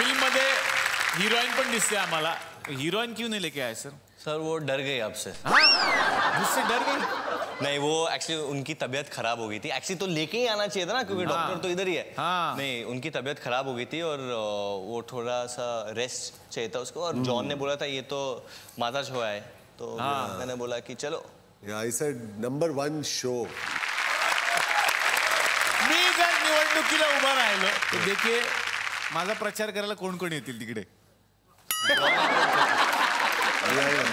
Film मध्ये heroine पण दिसते आम्हाला. हीरोइन क्यों नहीं लेके आए सर? सर वो डर गई आपसे. मुझसे डर गई? नहीं, वो एक्चुअली उनकी तबीयत खराब हो गई थी. एक्चुअली तो लेके ही आना चाहिए था ना, क्योंकि डॉक्टर तो इधर ही है. नहीं, उनकी तबीयत खराब हो गई थी और वो थोड़ा सा रेस्ट चाहिए था उसको. और जॉन ने बोला था ये तो माता छोया है, तो मैंने बोला कि चलो. I said number 1 show. मी जर निवडणुकीला उभा राहिलो तर देखील माझा प्रचार करायला कोण कोण येतील तिकडे.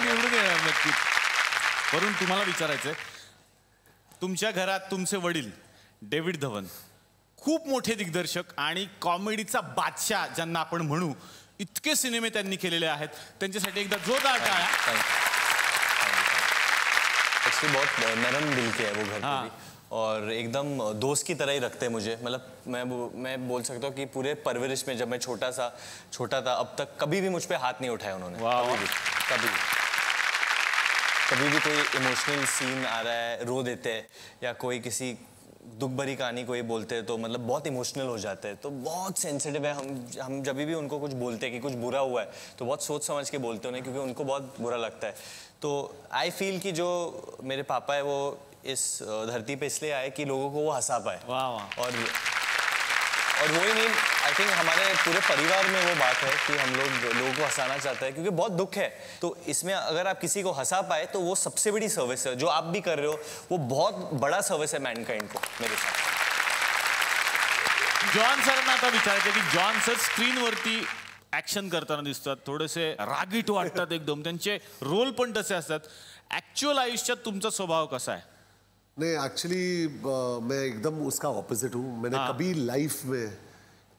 निवडून येणार नक्कीच. वरून तुम्हाला विचारायचंय, तुमच्या घरात तुमचे वडील डेव्हिड धवन खूप मोठे दिग्दर्शक आणि कॉमेडीचा बादशाह ज्यांना आपण म्हणू, इतके सिनेमे त्यांनी केलेले आहेत, त्यांच्यासाठी एकदा जोरदार टाळ्या. एक्चुअली बहुत नरम दिल के है वो घर पे भी, और एकदम दोस्त की तरह ही रखते हैं मुझे. मतलब मैं बोल सकता हूँ कि पूरे परवरिश में जब मैं छोटा था अब तक कभी भी मुझ पे हाथ नहीं उठाया उन्होंने. कभी भी कोई इमोशनल सीन आ रहा है, रो देते हैं, या कोई किसी दुख भरी कहानी कोई बोलते हैं तो मतलब बहुत इमोशनल हो जाते हैं. तो बहुत सेंसिटिव है. हम जब भी उनको कुछ बोलते हैं कि कुछ बुरा हुआ है तो बहुत सोच समझ के बोलते हैं उन्हें, क्योंकि उनको बहुत बुरा लगता है. तो आई फील कि जो मेरे पापा है वो इस धरती पे इसलिए आए कि लोगों को वो हंसा पाए. और वही नहीं, आई थिंक हमारे पूरे परिवार में वो बात है कि हम लोगों को हंसाना चाहते हैं, क्योंकि बहुत दुख है. तो इसमें अगर आप किसी को हंसा पाए तो वो सबसे बड़ी सर्विस है. जो आप भी कर रहे हो वो बहुत बड़ा सर्विस है मॅनकाइंड को मेरे साथ. जॉन सरांना आता विचारायचं की जॉन सर स्क्रीनवरती ऍक्शन करताना दिसतात, थोडेसे रागीट वाटतात एकदम, त्यांचे रोल पण तसे असतात. ऍक्च्युअल आयुष्यात तुमचा स्वभाव कसा आहे? नहीं, एक्चुअली मैं एकदम उसका ऑपोजिट हूँ. मैंने कभी लाइफ में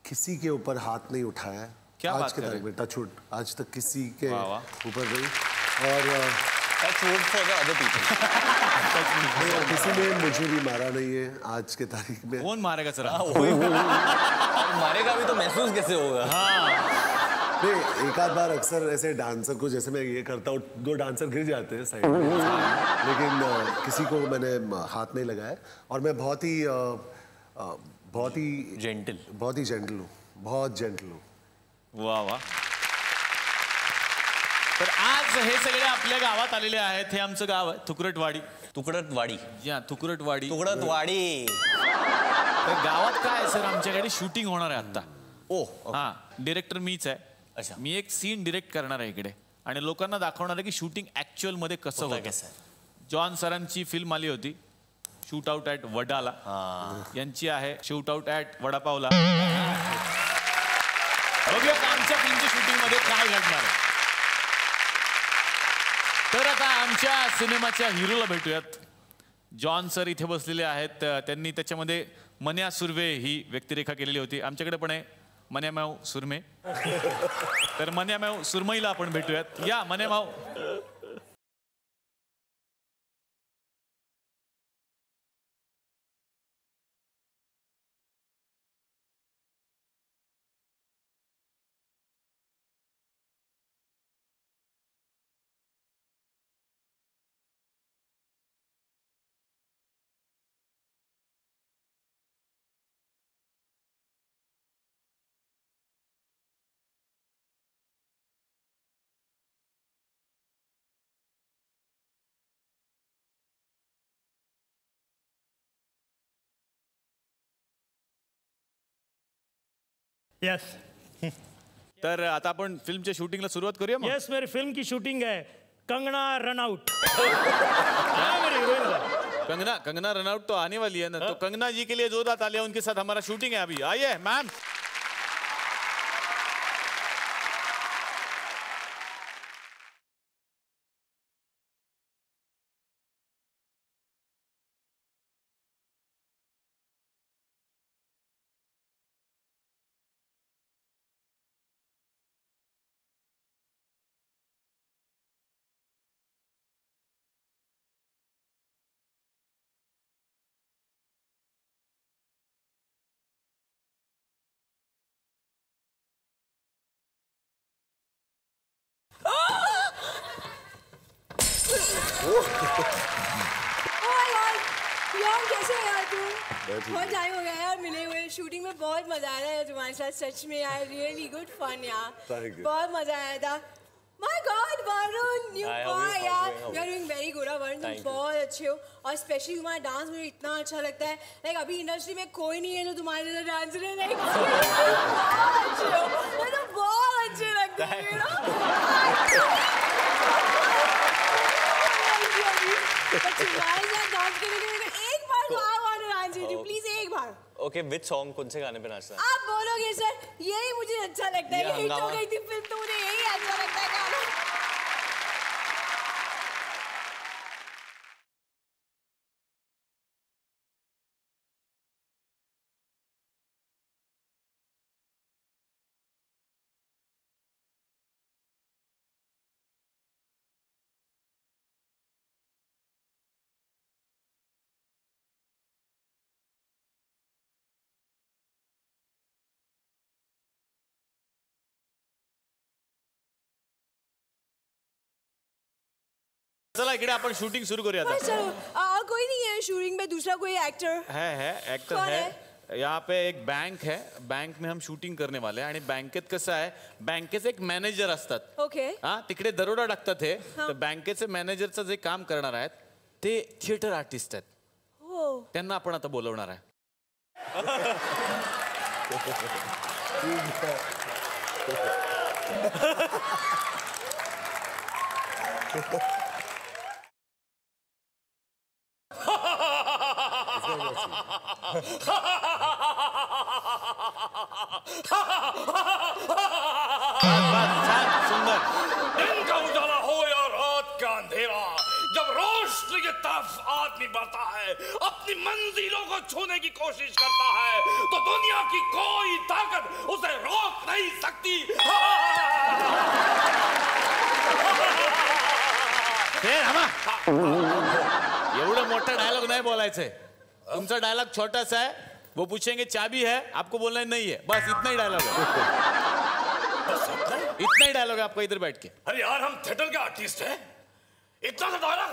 किसी के ऊपर हाथ नहीं उठाया. क्या आज बात के तारीख में टचवुड आज तक किसी के ऊपर नहीं. और touchwood for the other people. किसी ने मुझे भी मारा नहीं है आज के तारीख में. कौन मारेगा सर? मारेगा भी तो महसूस कैसे होगा? नहीं, एक आध बार अक्सर ऐसे डांसर को, जैसे मैं ये करता हूँ, 2 डांसर गिर जाते हैं साइड में, लेकिन किसी को मैंने हाथ नहीं लगाया. और मैं बहुत ही जेंटल हूँ. बहुत जेंटल हूँ. वाह वाह. तर आज हे सगळे आपल्या गावात आलेले आहेत. हे आमचं गाव आहे तुकडटवाडी. तुकडटवाडी. तर गावात काय सर, आमच्याकडे शूटिंग होणार आहे आता. हां, डिरेक्टर मीच आहे. मी एक सीन डिरेक्ट करणार आहे इकडे आणि लोकांना दाखवणार आहे की शूटिंग ऍक्च्युअल मध्ये कसं होतं. जॉन सरांची फिल्म आली होती शूट आउट ॲट वडाला, यांची आहे शूट आउट ॲट वडापावला. बघूया आमच्या फिल्मच्या शूटिंग मध्ये काय घडणार आहे. तर आता आमच्या सिनेमाच्या हिरोला भेटूयात. जॉन सर इथे बसलेले आहेत. त्यांनी त्याच्यामध्ये मन्या सुर्वे ही व्यक्तिरेखा केलेली होती. आमच्याकडे पण आहे मन्यामाऊ सुरमे. तर मन्यामाऊ सुरमईला आपण भेटूयात. या मन्यामाऊ. यस. तर आता आपण फिल्मच्या शूटिंगला सुरुवात करूया. यस, मेरी फिल्म की शूटिंग है. कंगना रनआउट. मेरी हीरोइन का कंगना रनआउट तो आने वाली है ना. तो कंगना जी के लिए जोरदार तालियां. उनके साथ हमारा शूटिंग है अभी. आइए मैम. बहुत टाइम हो गया यार मिले हुए शूटिंग में बहुत मजा आया है तुम्हारे साथ सच में यार रियली गुड फन यार Thank you. बहुत मजा आया था my God Varun you I hope are you यार found you are doing very good Varun तुम Thank you. बहुत अच्छे हो और स्पेशली तुम्हारा डांस मुझे इतना अच्छा लगता है लाइक अभी इंडस्ट्री में कोई नहीं है जो तुम्हारे जैसा डांसर है लाइक बहुत अच्छे हो मुझे तो बहुत अच्छे लगते हो you know? but तुम्हारे साथ डांस करने के लिए एक बार तो I want to dance with you please एक बार ओके विच सॉन्ग कौन से गाने पे नाचना है आप बोलोगे सर यही मुझे अच्छा लगता है ये ये हिट हो हंगामा। गई थी फिल्म तो मुझे यही अच्छा लगता है गाना चला इकडे आपण शूटिंग सुरू करूया आता. चलो कोई नहीं है शूटिंग में दूसरा कोई एक्टर है एक्टर कौन है यहाँ पे एक बैंक है बैंक में हम शूटिंग करने वाले हैं आणि बँकेत कसं आहे बँकेचे एक मॅनेजर असतात ओके हा तिकडे दरोडा टाकतात हे तर बँकेचे मॅनेजरचं जे काम करणार आहेत ते थिएटर आर्टिस्ट आहेत हो त्यांना आपण आता बोलवणार आहे छान सुंदर दिन का उजाला हो या रात का अंधेरा जब रोशनी की तरफ आदमी बढ़ता है अपनी मंजिलों को छूने की कोशिश करता है तो दुनिया की कोई ताकत उसे रोक नहीं सकती एवढं मोठा डायलॉग नाही बोलायचंय तुमचा डायलॉग छोटासा है वो पूछेंगे चाबी है आपको बोलना नहीं है बस इतना ही डायलॉग है इतना ही डायलॉग है आपका इधर बैठ के अरे यार हम थिएटर के आर्टिस्ट हैं इतना सा डायलॉग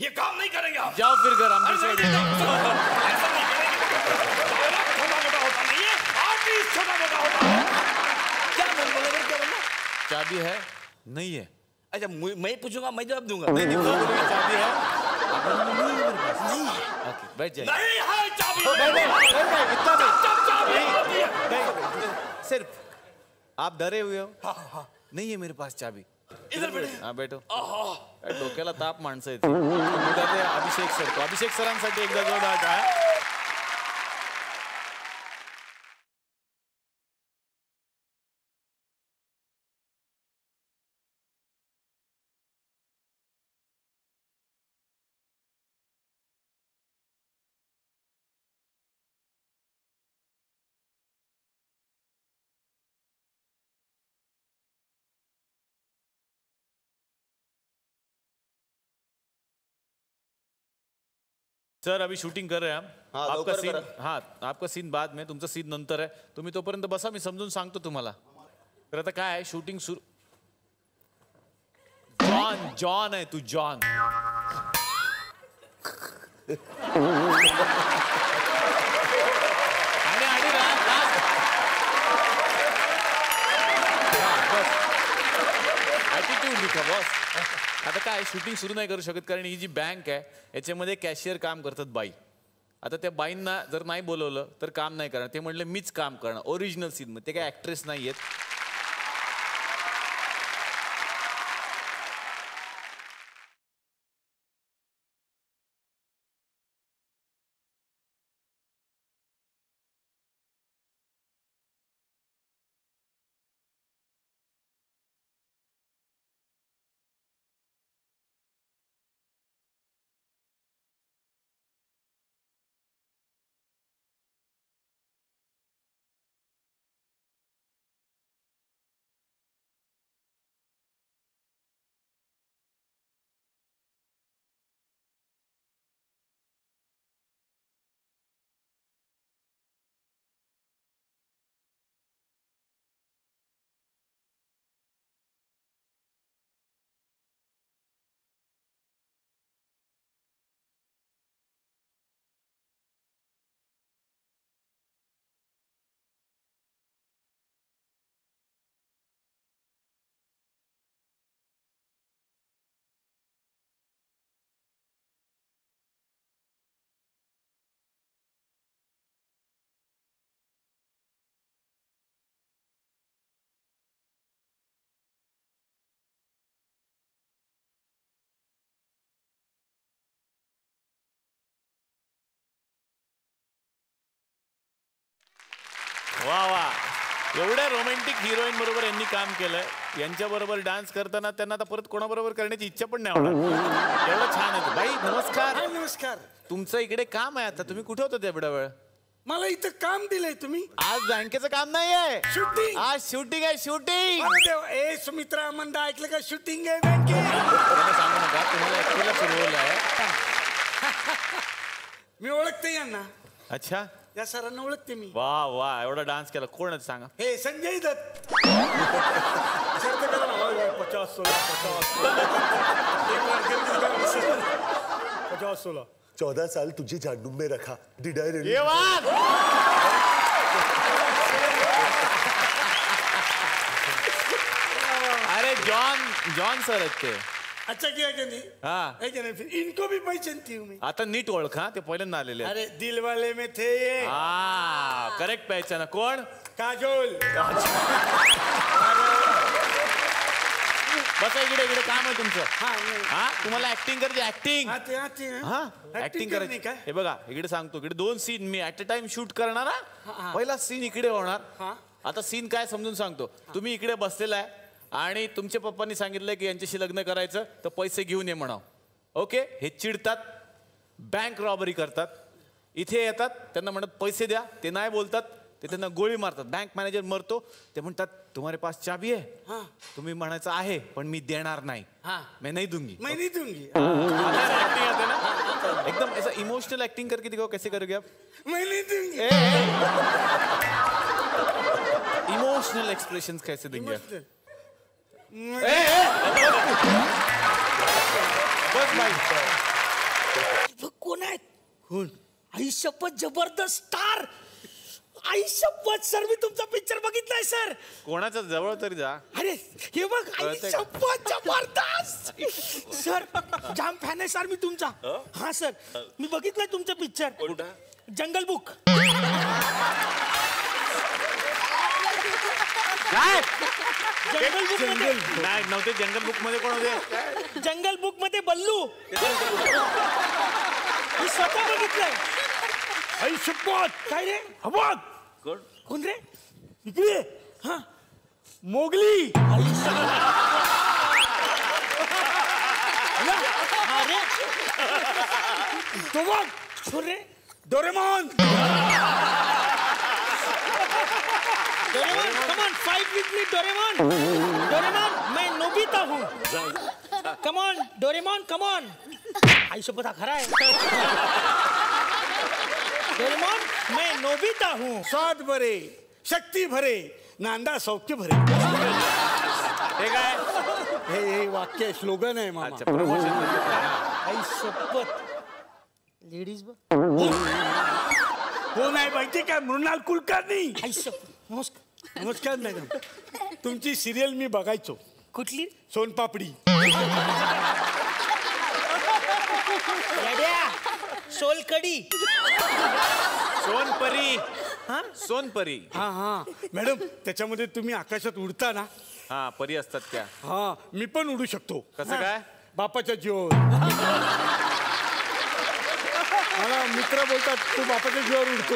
ये काम नहीं करेंगे आप जाओ फिर घर हम अरे दूसरे नहीं, दिन। नहीं, ऐसा नहीं करेंगे डायलॉग छोटा मोटा होता नहीं है आर्टिस्ट छोटा मोटा होता है क्या बोला चाबी है नहीं है अच्छा मैं पूछूंगा मैं जवाब दूंगा चाबी है ओके बैठ जाइए नहीं है चाबी इतना जब चाबी होती है नहीं सिर्फ आप डरे हुए हो नहीं है मेरे पास चाबी इधर बैठे हाँ बैठो डोक्याला ताप माणसं येते उद्या ते अभिषेक सर अभिषेक सरांसाठी एकदा जोरदार टाळ्या. सर अभी शूटिंग कर रहे हैं हम हाँ, आपका लवकर सीन करा. हाँ आपका सीन बाद में तुमचा सीन नंतर आहे तुम्ही तोपर्यंत बसा मी समजून सांगतो तुम्हाला तर आता काय आहे शूटिंग सुरू जॉन जॉन आहे तू जॉन आणि आणि ॲटिट्यूड लिखा बॉस आता काय शूटिंग सुरू नाही करू शकत कारण ही जी बँक आहे याच्यामध्ये कॅशियर काम करतात बाई आता त्या बाईंना जर नाही बोलवलं तर काम नाही करणार ते म्हणले मीच काम करणार ओरिजिनल सीन मध्ये ते काय ऍक्ट्रेस नाही आहेत वा वा, एवढ्या रोमॅन्टिक हिरोईन बरोबर यांनी काम केलंय. यांच्या बरोबर डान्स करताना त्यांना आता परत कोणाबरोबर करण्याची इच्छा पण नाही होणार. एवढं छान आहे. बाई नमस्कार. नमस्कार. तुमचं इकडे काम आहे आता, तुम्ही कुठे होता एवढा वेळ? मला इथं काम दिलंय तुम्ही. आज बँकेचं काम नाही आहे, शूटिंग. आज शूटिंग आहे, शूटिंग. ए सुमित्रा मंदा, ऐकलं का? शूटिंग आहे बँकेत. सांगू नका, तुम्हाला एकटीला रोल आहे. मी ओळखते यांना. अच्छा, या सरांना ओळखते मी. वा वा, एवढा डान्स केला. कोण आहे सांगा? हे संजय दत्त. सर तर करा ना. 50-16. 14 साल तुझे जानूम में रखा. Did I really? ये बात. अरे जॉन सर आहेत ते. अच्छा किया कि नहीं? हाँ. है कि नहीं? फिर इनको भी पहचानती हूँ मैं. आता नीट ओळखा, ते पहिल्यांदा आलेले आहेत. अरे दिल वाले में थे ये. हा, करेक्ट पहचाना. कोण? काजोल. बसा इकडे. इकडे काम आहे तुमचं. हा, तुम्हाला ऍक्टिंग करायची. ऍक्टिंग. हा, ऍक्टिंग करायची. हे बघा, इकडे सांगतो. इकडे 2 scene me at a time shoot करणार. पहिला सीन इकडे होणार. आता सीन काय समजून सांगतो. तुम्ही इकडे बसलेला आहे आणि तुमच्या पप्पांनी सांगितलं की यांच्याशी लग्न करायचं तर पैसे घेऊन ये म्हणाव. ओके, हे चिडतात, बँक रॉबरी करतात, इथे येतात, त्यांना म्हणत पैसे द्या, ते नाही बोलतात, ते त्यांना गोळी मारतात. बँक मॅनेजर मरतो. ते म्हणतात तुम्हारे पास चाबी है? तुम्ही म्हणायचं आहे पण मी देणार नाही. मैं नहीं दूंगी. मैं नहीं दूंगी. एक्टिंग आते ना एकदम ऐसा इमोशनल एक्टिंग करके दिखाओ. कैसे करोगे आप? मैं नहीं दूंगी. इमोशनल एक्सप्रेशंस कैसे देंगे आप? बस भाई. कोण आहेत? कोण? आई शपथ, जबरदस्त स्टार. आई शपथ सर, मी तुमचा पिक्चर बघितलाय सर. कोणाच्या जवळ तरी जा. अरे हे बघ, आई शपथ जबरदस्त. सर जाम फॅन आहे सर मी तुमचा. हा सर, मी बघितलाय तुमचा पिक्चर. जंगल बुक. काय? जंगल बुक मध्ये नाही नव्हते. जंगल बुक मध्ये कोण होते? जंगल बुक मध्ये बल्लू. मी स्वतः बघितलंय. आई शपथ. काय रे? बघ. कोण रे? इकडे. हा, मोगली. अरे तो बघ. कोण रे? Doraemon. Doraemon, come on, fight with me Doraemon. Doraemon, मैं नोबिता हूँ. Come on Doraemon, come on. आई शपथ, हा खरा आहे. डोरेमॉन, मैं नोबिता हूँ. स्वाद भरे, शक्ती भरे, नांदा सौख्य भरे. हे काय? हे वाक्य स्लोगन आहे मामा. अच्छा, प्रमोशन. आई शपथ. लेडीज बघ. हो नाही माहिती काय? मृणाल कुलकर्णी. आई शपथ. नमस्कार. नमस्कार मॅडम. तुमची सिरियल मी बघायचो. कुठली? सोनपापडी. येड्या. सोलकडी. सोनपरी. सोनपरी. हा हा मॅडम, त्याच्यामध्ये तुम्ही आकाशात उडता ना. हा, परी असतात त्या. हा, मी पण उडू शकतो. कसं काय? बापाच्या जीवावर. मला मित्र बोलतात तू बापाच्या जीवावर उडतो.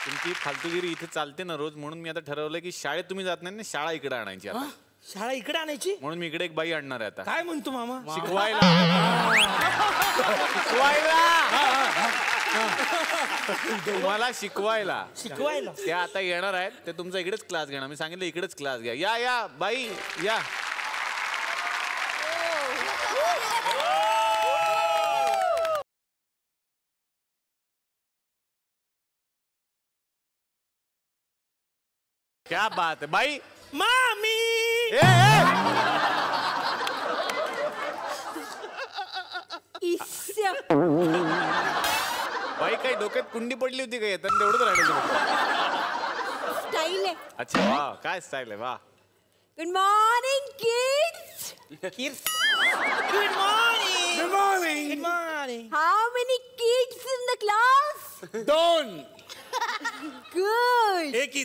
तुमची फालतूगिरी इथे चालते ना रोज, म्हणून मी आता ठरवलं की शाळेत तुम्ही जात नाही ना, शाळा इकडे आणायची आता. शाळा इकडे आणायची? म्हणून मी इकडे एक बाई आणणार आहे आता. काय म्हणतो मामा? शिकवायला. तुम्हाला शिकवायला. शिकवायला ते आता येणार आहेत. ते तुमचा इकडेच क्लास घेणार. मी सांगितलं इकडेच क्लास घ्या. या या बाई या. क्या बात है बाई. मामी. बाई काही डोक्यात कुंडी पडली होती का येताना? तेवढंच राहिलं. स्टाईल आहे. अच्छा, वा काय स्टाईल आहे. वा. Good morning kids. Good morning. Good morning. Good morning. How many kids in the class? 2. Good. एक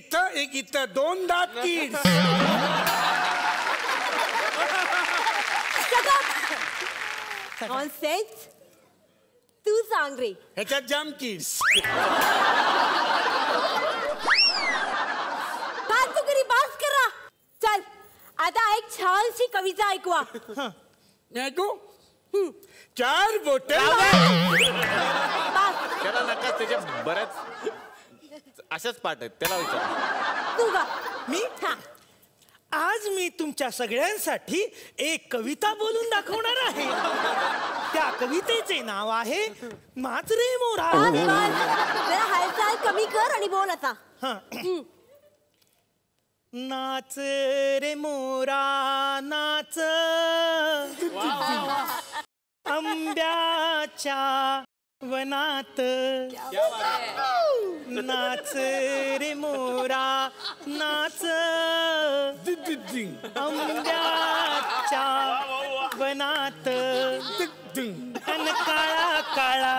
इथं 2 दात किड्स. Shut up. Nonsense. तू सांग रे. ह्याच्यात जाम किड्स. छानशी कविता ऐकवा. मी ऐकू? 4 बोटे. त्याला नका, त्याच्या बऱ्याच अशाच पाठ आहेत, त्याला विचार. तू गा. मी? आज मी तुमच्या सगळ्यांसाठी एक कविता बोलून दाखवणार आहे. त्या कवितेचे नाव आहे नाच रे मोरा. जरा हालचाल कमी कर आणि बोल आता. नाच रे मोरा नाच, आंब्याच्या वनात. नाच रे मोरा नाच, आंब्याच्या वनात. अन काळा काळा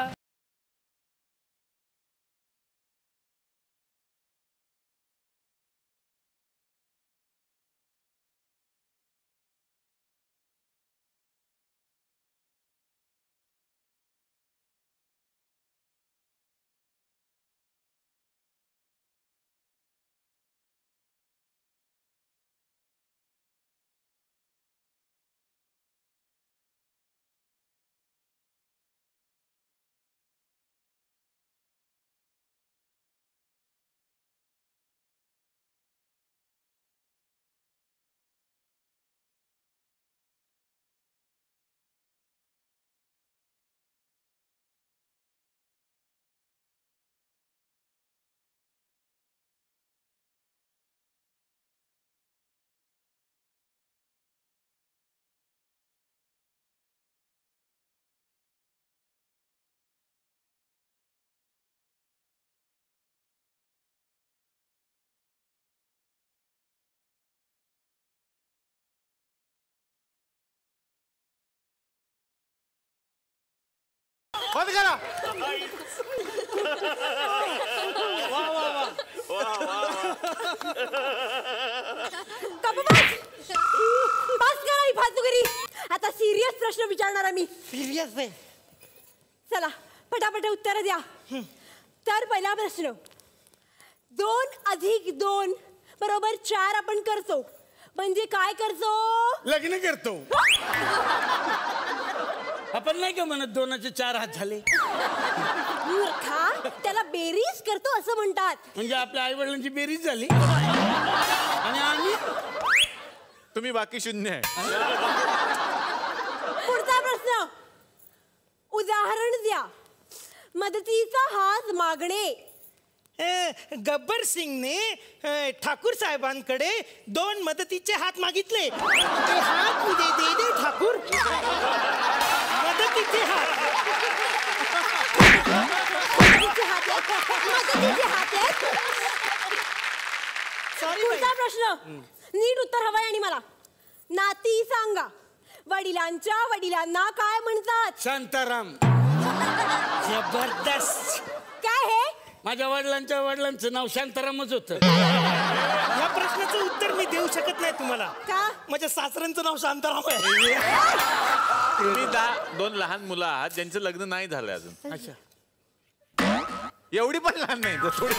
बंद करा. बस करा ही फालतूगिरी. आता सिरियस प्रश्न विचारणार आहे मी. सिरियस आहे. चला पटापट उत्तर द्या. तर पहिला प्रश्न, 2 + 2 = 4 आपण करतो म्हणजे काय करतो? लग्न करतो. आपण नाही का म्हणत 2चे 4 हात झाले. मूर्खा, त्याला बेरीज करतो असं म्हणतात. म्हणजे आपल्या आई वडिलांची बेरीज झाली आणि आम्ही तुम्ही बाकी 0 आहे. पुढचा प्रश्न, उदाहरण द्या. मदतीचा हात मागणे. गब्बर सिंगने ठाकूर साहेबांकडे 2 मदतीचे हात मागितले. ते हात मुझे दे दे ठाकूर. मदतीचे हात. पुढचा प्रश्न, नीट उत्तर हवंय आणि मला. नाती सांगा. वडिलांच्या वडिलांना काय म्हणतात? शांताराम. जबरदस्त. काय हे? माझ्या वडिलांच्या वडिलांचं नाव शांतारामच होतं. या प्रश्नाचं उत्तर मी देऊ शकत नाही तुम्हाला. का? माझ्या सासऱ्यांचं नाव शांताराम आहे. तुम्ही 2 लहान मुलं आहात ज्यांचं लग्न नाही झालं अजून. अच्छा. एवढी पण लहान नाही, थोडी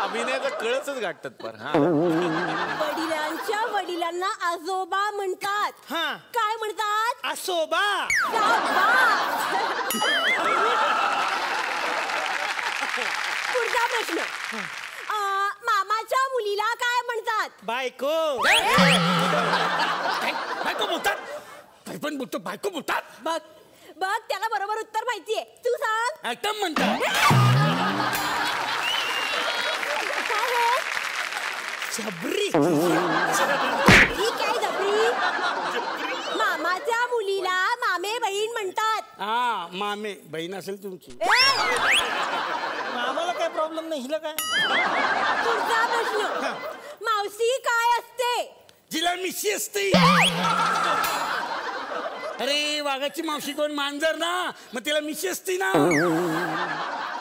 अभिनयाचा कळसच गाठतात पर. वडिलांच्या वडिलांना आजोबा म्हणतात. हा. काय म्हणतात? आसोबा. पुढचा प्रश्न, मामाच्या मुलीला काय म्हणतात? बायको. बायको बोलतात. पण बोलतो बायको बोलतात. बघ बघ, त्याला बरोबर उत्तर माहितीये. तू सांग. आयटम म्हणतात. काय हे? जबरी. ठीक आहे, जबरी. मामाच्या मुलीला मामे बहीण म्हणतात. हा, मामे बहीण असेल तुमची. आम्हाला काय प्रॉब्लेम नाही. हिला काय? पुढचा प्रश्न, मावशी काय असते? जिला मिशी असते. अरे वाघाची मावशी कोण? मांजर ना, मग तिला मिशी असते ना.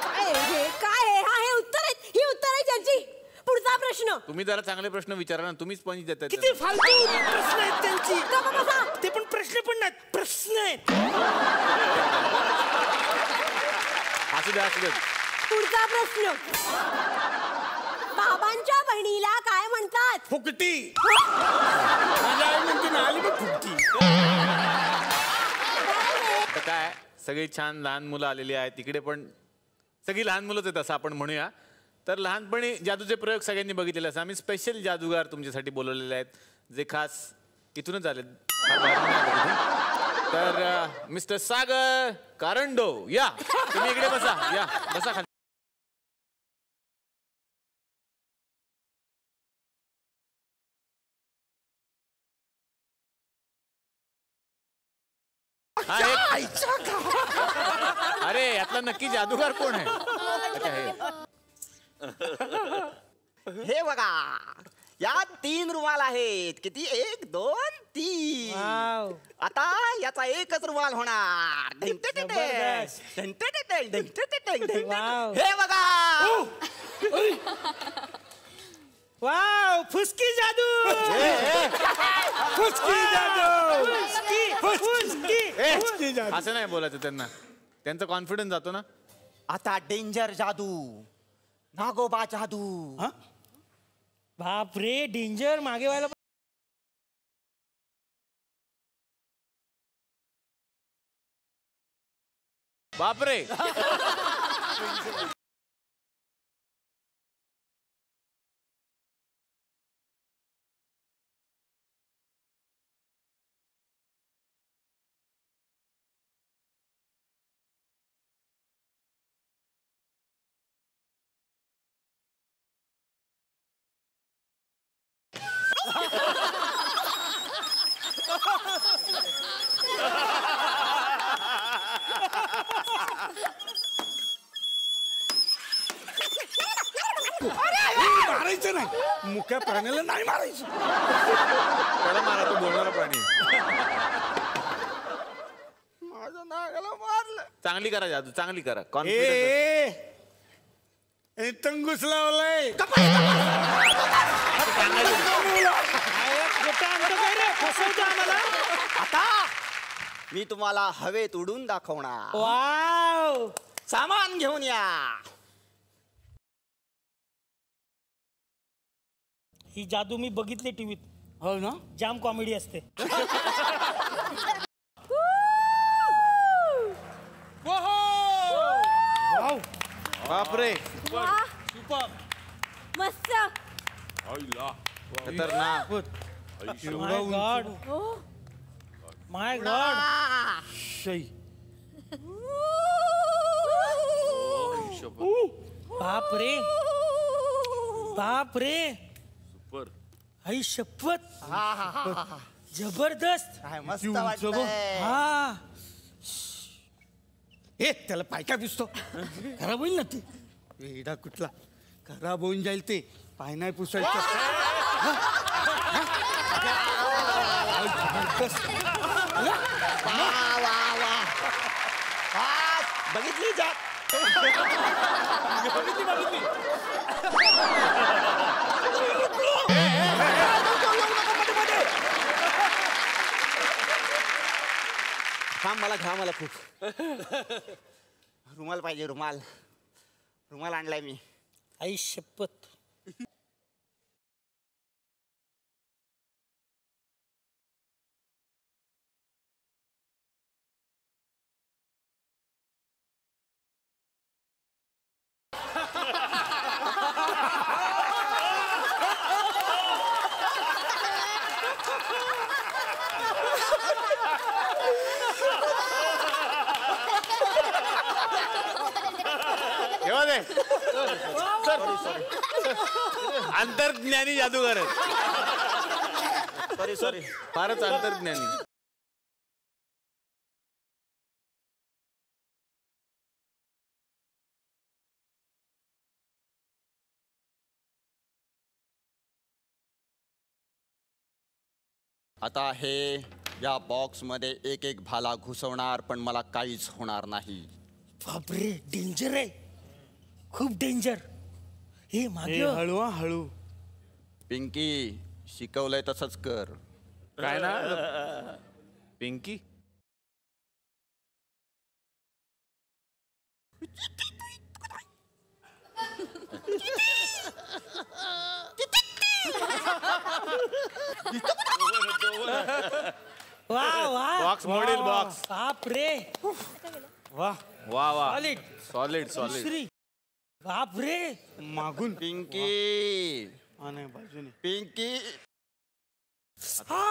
काय हे? काय हे? हा, हे उत्तर आहे. ही उत्तर आहे त्यांची. पुढचा प्रश्न, तुम्ही जरा चांगले प्रश्न विचारा ना, तुम्हीच पंच देताय. किती फालतू प्रश्न आहेत त्यांची. बसा. ते पण प्रश्न पण नाहीत, प्रश्न आहेत. असू द्या. पुढचा प्रश्न, बाबांच्या बहिणीला काय म्हणतात? फुकटी. माझ्या आई म्हणते ना आली बघ फुटती. आता काय सगळी छान लहान मुलं आलेली आहेत तिकडे पण सगळी लहान मुलंच आहेत असं आपण म्हणूया. तर लहानपणी जादूचे प्रयोग सगळ्यांनी बघितलेले असं आम्ही स्पेशल जादूगार तुमच्यासाठी बोलवलेले आहेत जे खास इथूनच आले. तर मिस्टर सागर कारंडो या तुम्ही इकडे बसा. या बसा खाली. अरे यातला नक्की जादूगार कोण आहे? अच्छा हे बघा यात 3 रुमाल आहेत. किती 1 2 3. वाव. आता याचा एकच रुमाल होणार. जबरदस्त. वाव. हे बघा वाव फुसकी जादू. फुसकी जादू. फुसकी जादू. असं नाही बोलायचं त्यांना त्यांचा कॉन्फिडन्स जातो ना. आता डेंजर जादू नागोबा जादू. बाप रे डेंजर मागे व्हायला. बापरे मारायचं नाही मुक्या प्राण्याला नाही मारायचं. त्याला मारा तो बोलणारा प्राणी. माझ्या नागाला मारलं. चांगली करा जादू चांगली करा. कॉन्फिडन्स तंगूस लावलाय. फसवतो आम्हाला. आता मी तुम्हाला हवेत उडून दाखवणार. वाव सामान घेऊन या. ही जादू मी बघितली टीव्हीत. हो ना. जाम कॉमेडी असते. बापरे वाह मस्त. खतरनाक. माय गॉड माय गॉड. बाप रे बाप रे. आई शपथ जबरदस्त. काय मस्त वाटतंय. हा ए त्याला पाय काय पुसतो. खराब होईल ना ते. वेडा कुठला खराब होऊन जाईल ते. पाय नाही पुसायचं. बघितली जा. थांब मला घाम आला खूप. रुमाल पाहिजे रुमाल. रुमाल आणलाय मी. आई शपथ. अंतर्ज्ञानी जादूगार आहेत. Sorry sorry. फारच अंतर्ज्ञानी. आता हे या बॉक्स मध्ये एक एक भाला घुसवणार पण मला काहीच होणार नाही. बापरे डेंजर आहे. खूप डेंजर. हे मागे हळू हळू. पिंकी शिकवलंय तसंच कर. काय ना पिंकी. वाह वाह बॉक्स मोडेल, बॉक्स. बाप रे वाह वा वा सॉलिड सॉलिड सॉलिड. दुसरी बाप रे मागून पिंकी आणि बाजूने पिंकी हा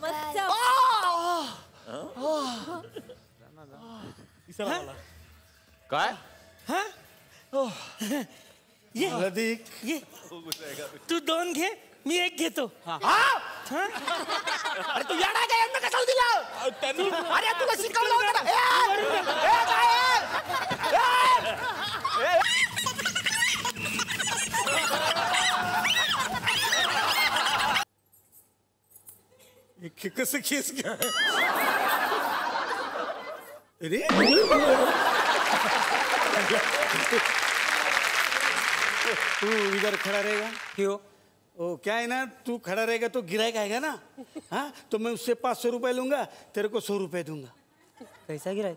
मस्त काय ये ये तू 2 घे मी 1 घेतो अरे तू येणार काय यांना कशाला दिला अरे तुला शिकवलं होतं ना. कसं केस घ्या अरे तू इधर खड़ा रहेगा क्यों ओ क्या है ना तू खड़ा रहेगा तो गिराएगा आएगा ना हाँ तो मैं उससे 500 रुपए लूंगा तेरे को 100 रुपए दूंगा कैसा गिराए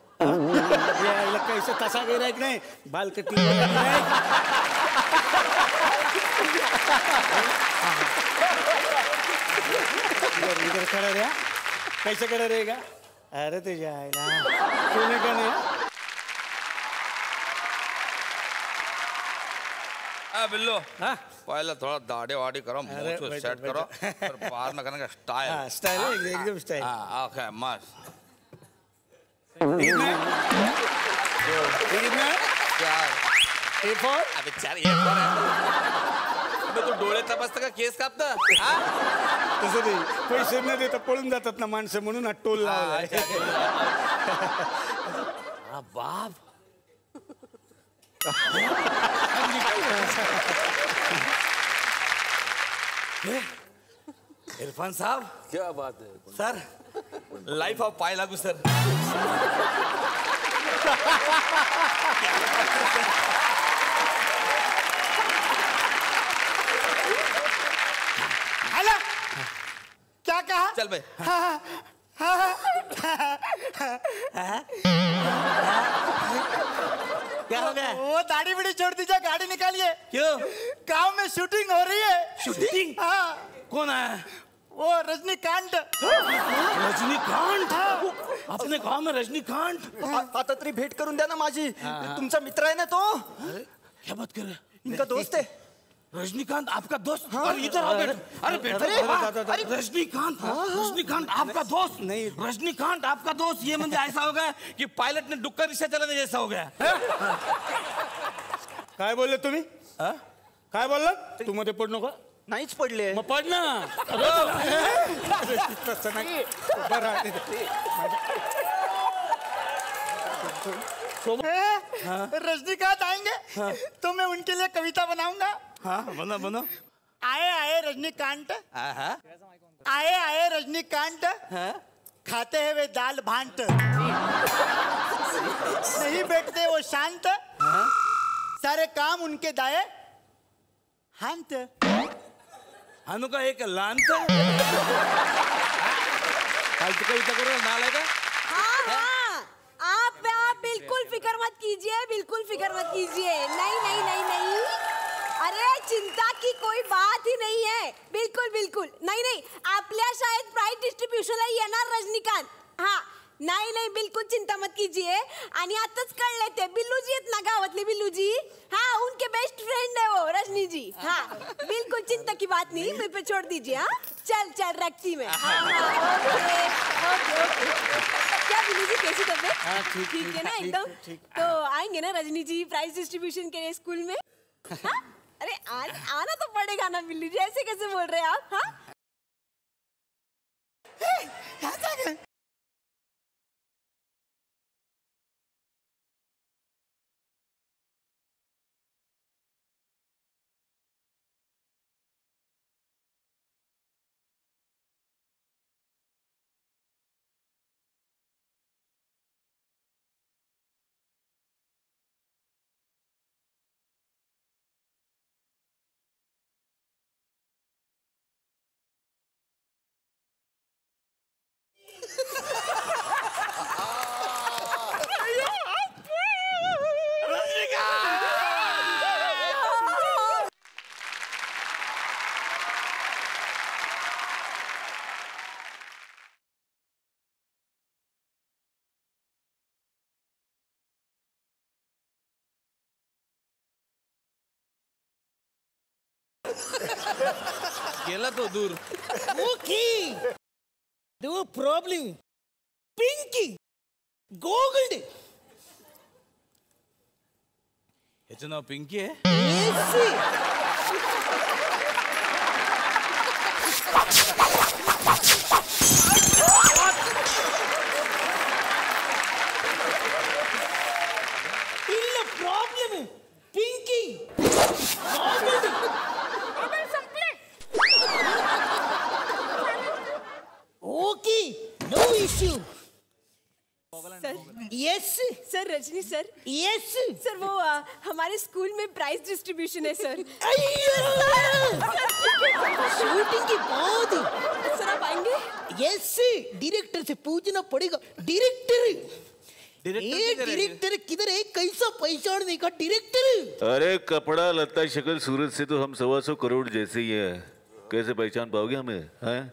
कैसे तसा गिराएक नहीं बाल कटिंग वाला गिराएक इधर खड़ा रहा कैसे खड़ा रहेगा अरे तो जाएगा सोने का नहीं बिल्लो हाँ पहले थोड़ा दाढ़ी वाड़ी करो अरे, मुंह बैठो, सेट करो बैठो। फिर बाद में करने का स्टाइल हाँ स्टाइल है एकदम स्टाइल हाँ ओके मस्त कितना क्या A4 अबे चार ये पर अबे तू डोळे तपासतं का केस कापतं हाँ तसं नाही पैसे न देता पळून जातात ना माणसं म्हणून हा टोल लावलाय बाप इरफान साहब क्या बात है सर लाइफ ऑफ पाय लागू सर आला क्या कहा चल भाई क्या हो गया वो दाढ़ी बड़ी छोड़ दीजिए गाड़ी निकालिए क्यों गांव में शूटिंग हो रही है शूटिंग हाँ कौन है वो रजनीकांत रजनीकांत अपने गांव में रजनीकांत आता तरी भेट करून द्या ना माझी तुमचा मित्र आहे ना तो क्या बात कर रहे इनका दोस्त है रजनीकांत आपका दोस्त अरे इधर आओ बैठो अरे बैठो अरे रजनीकांत रजनीकांत आपका दोस्त नहीं रजनीकांत आपका दोस्त ये म्हणजे ऐसा हो गया कि पायलट ने डुक्कर रिक्शा चलाने जैसा हो गया काय बोलले तुम्ही काय बोललात तू मध्ये पड नको नाहीच पडले मग पड ना तसं नाही उभं राहा. रजनीकांत आएंगे तो मैं उनके लिए कविता बनाऊंगा हाँ बनो बनो आए आए रजनीकांत आए आए रजनीकांत खाते हैं वे दाल भांट नहीं बैठते वो शांत सारे काम उनके दाए हांत हानू का एक लांत फालतू कविता करो नाला का हाँ हाँ आप बिल्कुल फिक्र मत कीजिए बिल्कुल फिक्र मत कीजिए नहीं नहीं नहीं नहीं अरे चिंता की कोई बात ही नहीं है बिल्कुल बिल्कुल नहीं नहीं आपल्या शाळेत प्राइज डिस्ट्रीब्युशनला येणार रजनीकांत हाँ नाही नाही बिल्कुल चिंता मत कीजिए आणि आताच कळले ते बिल्लूजी आहेत ना गावातले बिल्लूजी हाँ उनके बेस्ट फ्रेंड है वो रजनी जी हाँ बिल्कुल चिंता की बात नहीं मेरे पे छोड़ दीजिए हाँ चल चल रखती मैं हाँ हाँ ओके ओके ओके क्या बिल्लू जी कैसी तबीयत ठीक है ना एकदम तो आएंगे ना रजनी जी प्राइज डिस्ट्रीब्यूशन के लिए स्कूल में हाँ अरे आना तो पड़ेगा ना बिल्लू जी ऐसे कैसे बोल रहे हैं आप हाँ गेला तो दूर. Okay. No problem. Pinky. Gold. ह्याचं नाव पिंकी आहे. Yes. No problem. Pinky. Gold. Okay. No issue. Sir Yes. Sir Rajani sir Yes. Sir वो हमारे स्कूल में प्राइज डिस्ट्रीब्यूशन है सर. शूटिंग के बाद सर आप आएंगे? यस डायरेक्टर से पूछना पड़ेगा. डायरेक्टर डायरेक्टर किधर है? कैसा पहचानने का डायरेक्टर? अरे कपड़ा लत्ता शक्ल सूरत से तो हम 125 करोड़ जैसे ही है. कैसे पहचान पाओगे हमें? हैं?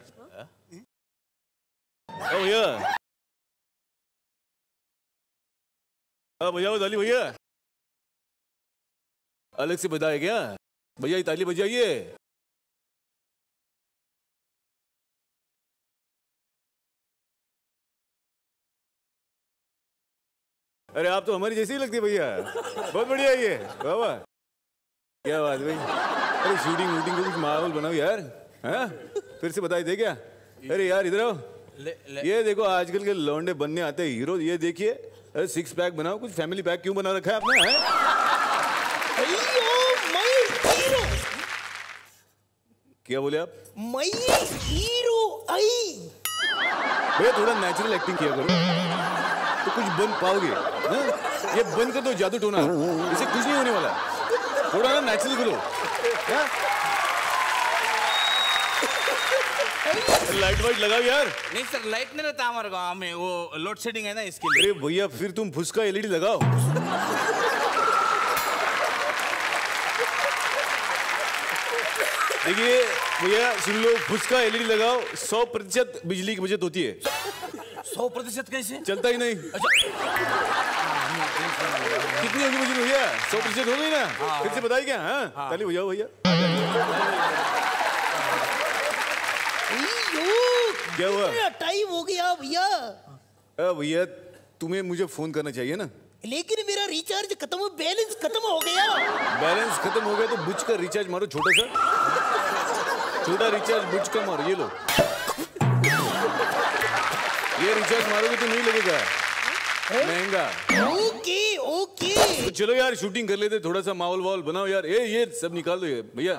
ओ भैया, भैया वो ताली भैया अलग से बजाए क्या? भैया ये ताली बजाइए. अरे आप तो हमारी जैसी ही लगती है भैया. बहुत बढ़िया ये. वाह वाह, क्या बात भाई. अरे शूटिंग वूटिंग को कुछ माहौल बनाओ यार. हाँ फिर से बताई दे क्या? अरे यार इधर आओ. ये देखो आजकल के लौंडे बनने आते हैं हीरो. ये देखिए, अरे 6 पैक बनाओ. कुछ फैमिली पैक क्यों बना रखा है आपने? हीरो. क्या बोले आप? मैं हीरो आई. भैया थोड़ा नेचुरल एक्टिंग किया करो तो कुछ बन पाओगे. ये बन कर दो जादू टोना, इसे कुछ नहीं होने वाला. थोड़ा ना नेचुरल करो. लाइट वाइट लगाओ यार. नहीं सर, लाइट नहीं रहता हमारे गाँव में. वो लोड शेडिंग है ना इसके लिए. अरे भैया फिर तुम फुसका एलईडी लगाओ. देखिए भैया सुन लो, फुसका एलईडी लगाओ. 100% बिजली की बचत होती है. 100% कैसे? चलता ही नहीं. कितनी होगी मुझे भैया? 100% हो गई ना? फिर से बताइए क्या? हाँ ताली बजाओ भैया. क्या हुआ? टाइम हो गया भैया. भैया तुम्हें मुझे फोन करना चाहिए ना. लेकिन मेरा रिचार्ज खत्म, बैलेंस खत्म हो गया. बैलेंस खत्म हो गया तो बुझ कर रिचार्ज मारो. छोटा सा छोटा रिचार्ज बुझ कर मारो. ये लो, ये रिचार्ज मारोगे तो नहीं लगेगा महंगा. Okay okay. तो चलो यार शूटिंग कर लेते. थोड़ा सा माहौल वाहौल बनाओ यार. ये सब निकाल दो ये भैया.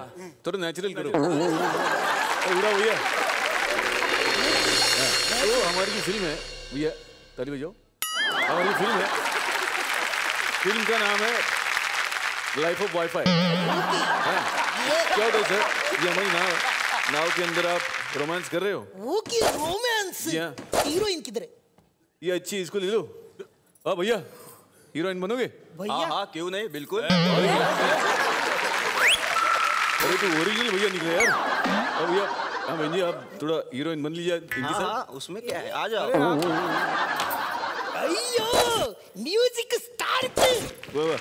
थोड़ा नेचुरल करो. उड़ा भैया. तो हमारी जो फिल्म है भैया, ताली बजाओ. हमारी फिल्म है, फिल्म का नाम है लाइफ ऑफ वाईफाई. क्या होता है सर? ये हमारी नाव के अंदर आप रोमांस कर रहे हो. Okay romance. हीरोइन किधर है? ये अच्छी, इसको ले लो. हाँ भैया हीरोइन बनोगे? भैया हाँ क्यों नहीं, बिल्कुल. अरे तो ओरिजिनल भैया निकले यार. अब भैया हाँ बहन जी आप थोड़ा हीरोइन बन लीजिए इनके साथ. उसमें क्या है, आ जाओ. अयो म्यूजिक स्टार्ट. वाह वाह.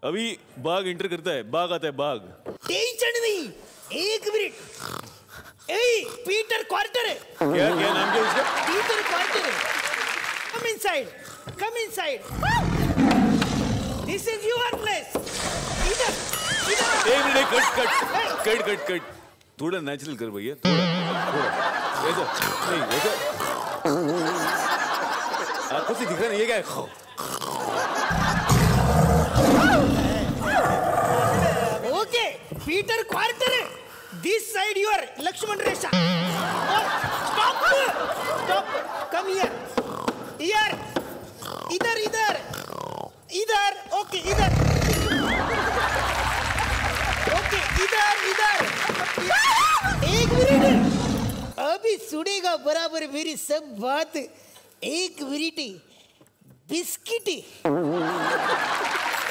अभी बाघ एंटर करता है. बाघ आता है बाघ. टेंशन नहीं, एक मिनट. ए पीटर क्वार्टर. क्या क्या नाम क्या उसका? Peter quarter. Come inside, come inside. This is your place. इधर इधर. एक minute. Cut cut cut cut cut. थोड़ा नेचुरल कर भैया. थोड़ा ऐसा नहीं, ऐसा आपको से दिख रहा नहीं. ये क्या है? Okay Peter quarter. This side your Lakshman Rekha. Stop stop. जाएगा बराबर मेरी सब बात एक मिनट बिस्किट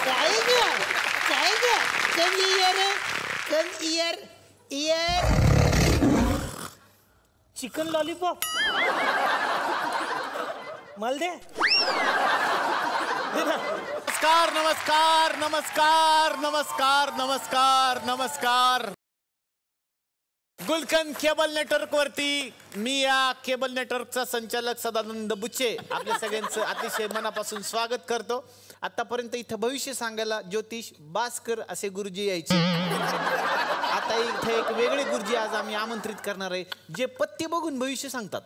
खाएगा खाएगा कम ईयर चिकन लॉलीपॉप माल दे नमस्कार नमस्कार नमस्कार नमस्कार नमस्कार नमस्कार. गुलकंद केबल नेटवर्क वरती मी या केबल नेटवर्कचा संचालक सदानंद बुच्चे आपल्या सगळ्यांचं अतिशय मनापासून स्वागत करतो. आतापर्यंत इथं भविष्य सांगायला ज्योतिष भास्कर असे गुरुजी यायचे. आता इथे एक वेगळे गुरुजी आज आम्ही आमंत्रित करणार आहे जे पत्ते बघून भविष्य सांगतात.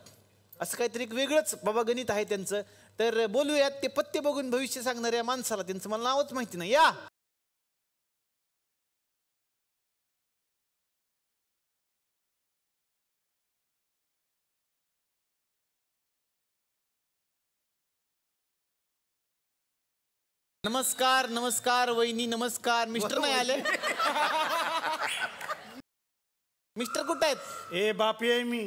असं काहीतरी एक वेगळंच बाबा गणित आहे त्यांचं. तर बोलूयात ते पत्ते बघून भविष्य सांगणाऱ्या माणसाला. त्यांचं मला नावच माहिती नाही. या नमस्कार नमस्कार वहिनी नमस्कार. मिस्टर नाही आले. मिस्टर कुठे आहेत? ए बापी आहे मी.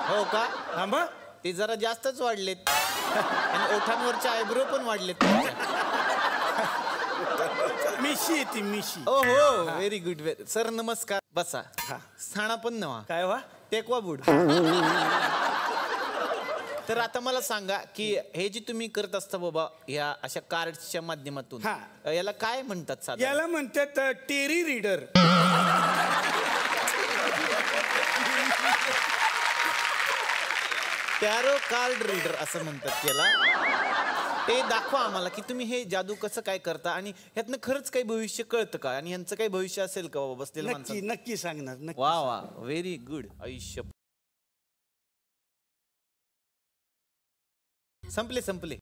हो का? हा मग ते जरा जास्तच वाढलेत आणि ओठांवरचे आयब्रो पण वाढलेत. मिशी ती मिशी. ओ हो व्हेरी गुड. सर नमस्कार. बसा. साणा पण नवा काय वा टेकवा बुड. तर आता मला सांगा की हे जे तुम्ही करत असता बाबा या अशा कार्ड्सच्या माध्यमातून याला काय म्हणतात साधारण? याला म्हणतात tarot reader. Tarot card reader असं म्हणतात त्याला. ते दाखवा आम्हाला की तुम्ही हे जादू कसं काय करता आणि ह्यातनं खरंच काही भविष्य कळतं का आणि ह्यांचं काही भविष्य असेल का बाबा बसलेलं नक्की नक्की सांगणार. नक्की. वा वा व्हेरी गुड. आयुष्य संपले.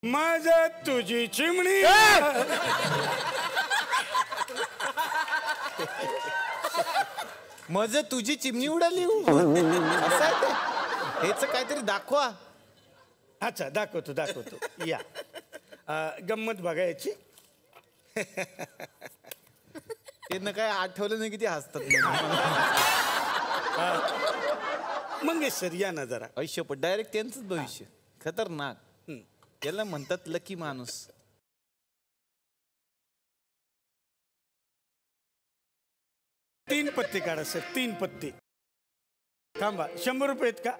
माझा तुझी चिमणी. माझं तुझी चिमणी उडाली. असं आहे ते. हेच काहीतरी दाखवा. अच्छा दाखवतो. या गंमत बघायची. त्यांना काय आठवलं नाही किती हसतात. मंगेश सर या ना जरा. आयुष्यपट डायरेक्ट त्यांचंच भविष्य. खतरनाक. याला म्हणतात लकी माणूस. तीन पत्ते काढा सर. 3 पत्ते. थांबा. 100 रुपये आहेत का?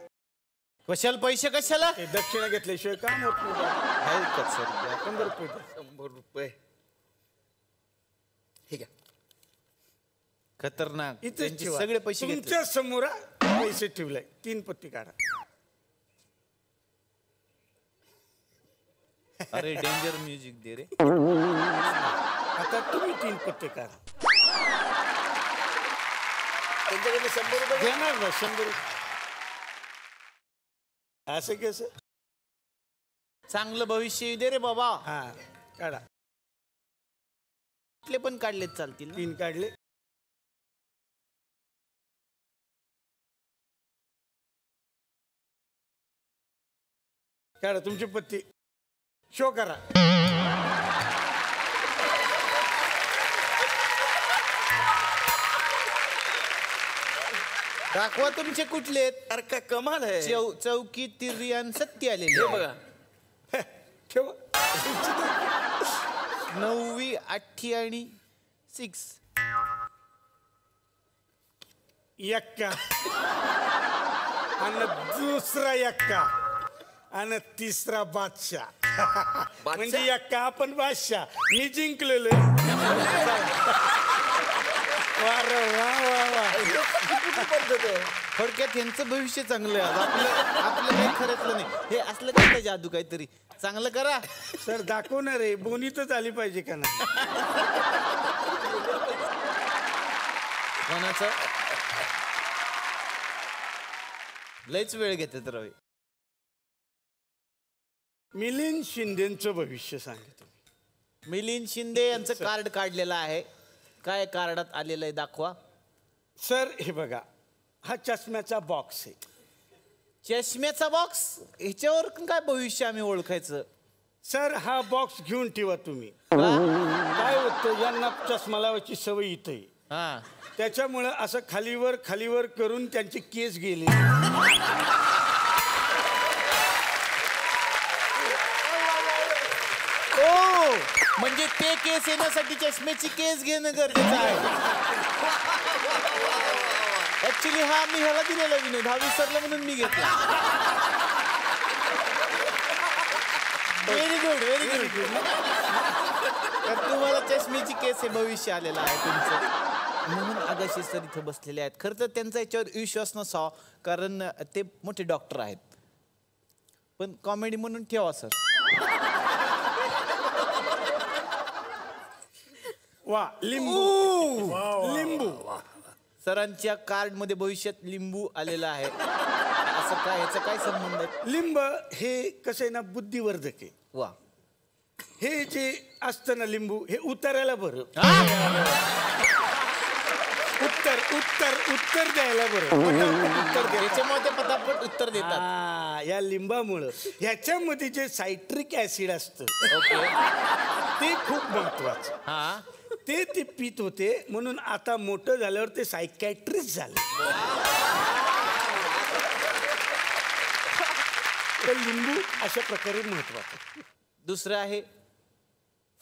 कशाला पैसे कशाला? दक्षिणा घेतल्याशिवाय काम होत नाही. 100 रुपये. 100 रुपये. ठीक आहे. खतरनाक. इथे सगळे पैसे तुमच्या समोर पैसे ठेवले. 3 पत्ते काढा. अरे डेंजर म्युझिक दे रे. आता तुम्ही 3 पत्ते काढा. त्यांच्याकडे 100 रुपये घेणार ना. 100 रुपये. असं कसं? चांगलं भविष्य दे रे बाबा. हा काढा. कुठले पण काढलेत चालतील. 3 काढले. काढा तुमची पत्ती. शो करा. दाखवा तुमचे कुठले आहेत. अरे काय कमाल आहे. चौकी तिरी आणि सत्य आलेले बघा. ठेव. 9वी 8 आणि 6. एक्का आणि दुसरा एक्का आणि तिसरा बादशाह. म्हणजे एक्का आपण बादशाह. मी जिंकलेलो. वा रे वा वा वा. थोडक्यात यांचं भविष्य चांगलं आहे. आपलं काही खरंचलं नाही. हे असलं काय जादू काहीतरी चांगलं करा. सर दाखवणार आहे. बोनीतच आली पाहिजे का नाही. कोणाचं लयच वेळ घेतात रवी. मिलिंद शिंदेचं भविष्य सांगितलं. मिलिंद शिंदे यांचं कार्ड काढलेलं आहे. काय कार्डात आलेलं आहे दाखवा. सर हे बघा, हा चष्म्याचा बॉक्स आहे. चष्म्याचा बॉक्स. ह्याच्यावर काय भविष्य आम्ही ओळखायचं. सर हा बॉक्स घेऊन ठेवा तुम्ही. काय होतं, यांना चष्मा लावायची सवय इथे. हा, त्याच्यामुळं असं खालीवर खालीवर करून त्यांचे केस गेले. ओ म्हणजे ते केस येण्यासाठी चष्म्याची केस घेणं गरजेचं आहे. ऍक्च्युली हा मी ह्याला दिलेला विनोद. हा विसरला म्हणून मी घेतला. Very good very good. तर तुम्हाला चष्म्याची केस हे भविष्य आलेलं आहे तुमचं. म्हणून आगाशी सर इथं बसलेले आहेत. खरं तर त्यांचा याच्यावर विश्वास नसावा, कारण ते मोठे डॉक्टर आहेत. पण कॉमेडी म्हणून ठेवा सर. वा लिंबू. लिंबू. सरांच्या कार्ड मध्ये भविष्यात लिंबू आलेला आहे. असं काय, याचा काय संबंध आहे. लिंब हे कसं आहे ना, बुद्धिवर्धक आहे. वा. हे जे असतं ना लिंबू, हे उतारायला बरं. उत्तर उत्तर उत्तर द्यायला बरं. उत्तर त्याच्यामुळे ते पटापट उत्तर देतात. या लिंबामुळं ह्याच्यामध्ये जे सायट्रिक ऍसिड असतं ते खूप महत्वाचं. हा, ते पित होते म्हणून आता मोठं झाल्यावर ते सायकॅट्रिस्ट झाले. तर लिंबू अशा प्रकारे महत्वाचं. दुसरं आहे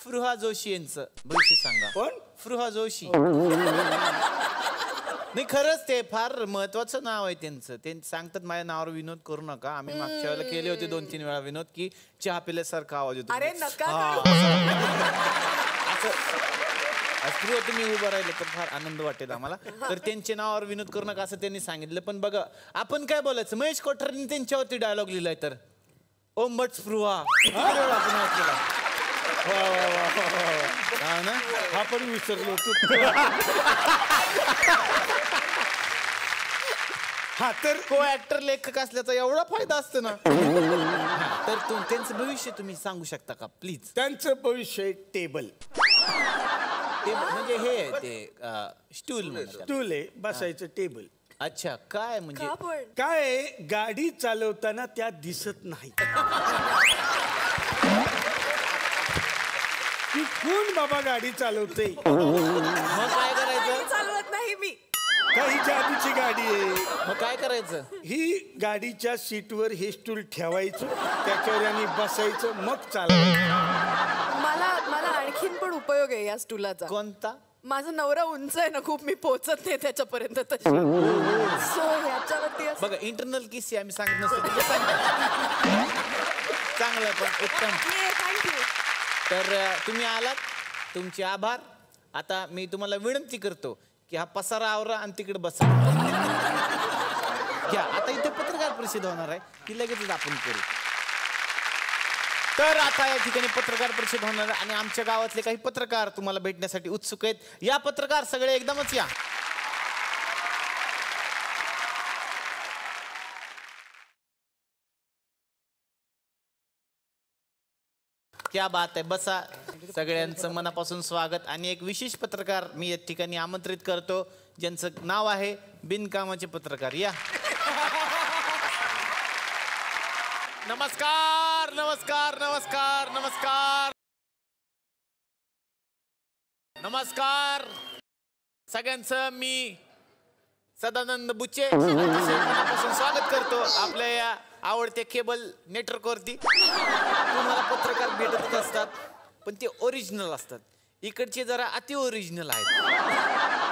फृहा जोशी यांचं भविष्य सांगा. कोण? फृहा जोशी. नाही खरंच ते फार महत्वाचं नाव आहे त्यांचं. ते सांगतात माझ्या नावावर विनोद करू नका. आम्ही मागच्या वेळेला केले होते 2-3 वेळा विनोद की चहा पिल्यासारखा आवाज येतो. अरे नका. असं तुम्ही उभं राहिलं तर फार आनंद वाटेल आम्हाला. तर त्यांच्या नावावर विनोद करू नका असं त्यांनी सांगितलं. पण बघा आपण काय बोलायचं. महेश कोठारेंनी त्यांच्यावरती डायलॉग लिहिलाय तर ओम बट स्पृहा. आपण वाचलेला. ना हा पण विसरलो तू. हा तर को ऍक्टर लेखक असल्याचा एवढा फायदा असतो ना. तर त्यांचं भविष्य तुम्ही सांगू शकता का प्लीज. त्यांचं भविष्य टेबल. म्हणजे हे ते स्टूल. स्टूल आहे बसायचं टेबल. अच्छा काय म्हणजे काय गाडी चालवताना त्या दिसत नाही. कोण बाबा गाडी चालवते. मग काय करायचं. चालवत नाही मी. काही जादूची गाडी आहे. मग काय करायचं. ही गाडीच्या सीटवर हे स्टूल ठेवायचं, त्याच्यावर आणि बसायचं, मग चालवायचं. मला आणखीन पण उपयोग आहे या स्टूलाचा. कोणता. माझा नवरा उंच आहे ना खूप. मी पोहोचत नाही त्याच्यापर्यंत. सो ह्याच्यावरती बघा इंटरनल किस्से आम्ही सांगत नसतो. चांगलं पण उत्तम. थँक्यू. तर तुम्ही आलात तुमचे आभार. आता मी तुम्हाला विनंती करतो की हा पसारा आवरा आणि तिकडे बसा. घ्या. आता इथे पत्रकार परिषद होणार आहे ती लगेचच आपण करू. तर आता या ठिकाणी पत्रकार परिषद होणार आहे आणि आमच्या गावातले काही पत्रकार तुम्हाला भेटण्यासाठी उत्सुक आहेत. या पत्रकार सगळे एकदमच या. क्या बात आहे. बसा. सगळ्यांचं मनापासून स्वागत. आणि एक विशेष पत्रकार मी या ठिकाणी आमंत्रित करतो ज्यांचं नाव आहे बिनकामाचे पत्रकार. या. नमस्कार नमस्कार नमस्कार नमस्कार नमस्कार. सगळ्यांचं मी सदानंद बुच्चे मनापासून स्वागत करतो आपल्या या आवडत्या केबल नेटवर्कवरती. तुम्हाला पत्रकार भेटत असतात पण ते ओरिजिनल असतात. इकडचे जरा अति ओरिजिनल आहेत.